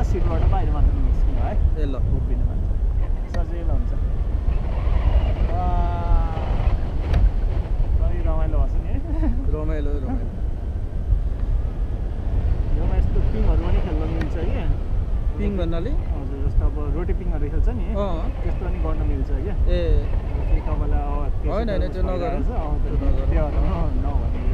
सिटबाट बाहिर मात्र निस्किनु है ए ल उभिनु भन्छ सजिलो हुन्छ कति रमाइलो भएको छ नि है रमाइलो रमाइलो योमा यस्तो पिङहरू पनि खेल्न मिल्छ कि पिङ भन्नाले हजुर जस्तो अब रोटी पिङहरू खेल्छ नि त्यस्तो पनि गर्न मिल्छ क्या ए तपाईँलाई होइन होइन त्यो नगर त्यो नभने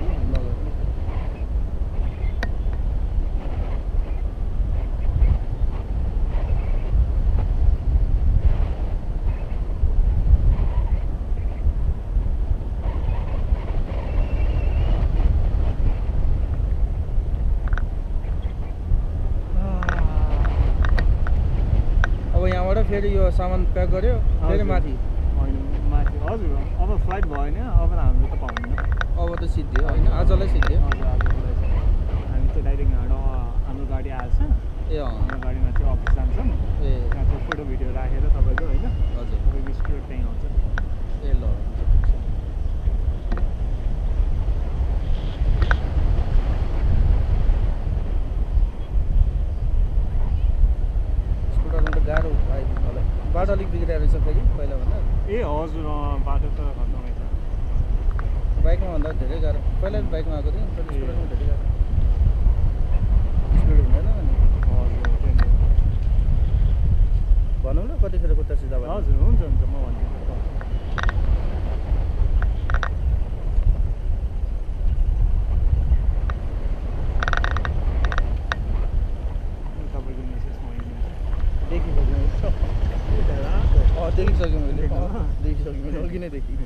फेरि यो सामान प्याक गर्यो फेरि माथि होइन माथि हजुर अब फ्लाइट भयो नि अब हाम्रो त पाउँदैन अब त सिद्धियो होइन आजलाई सिद्धियो हजुर आजलाई हामी चाहिँ डाइरेक्ट हाम्रो गाडी आएछ ए हाम्रो गाडीमा चाहिँ अफिस जान्छौँ ए त्यहाँ चाहिँ फोटो भिडियो राखेर तपाईँको होइन हजुर तपाईँको स्टुडियो त्यहीँ आउँछ ए ल गाह्रो आइपुग्नु होला बाटो अलिक बिग्रिएर रहेछ फेरि पहिलाभन्दा ए हजुर बाटो त खत्तमै छ बाइकमा भन्दा धेरै गाह्रो पहिला बाइकमा आएको थिएँ तर स्कुटरमा धेरै गाह्रो स्पिड हुँदैन अनि हजुर भनौँ न कतिखेर कुद्दा सिधा भयो हजुर हुन्छ हुन्छ म भनिदिन्छु देखिसक्यो मैले देखिसक्यो मैले अघि नै देखिँ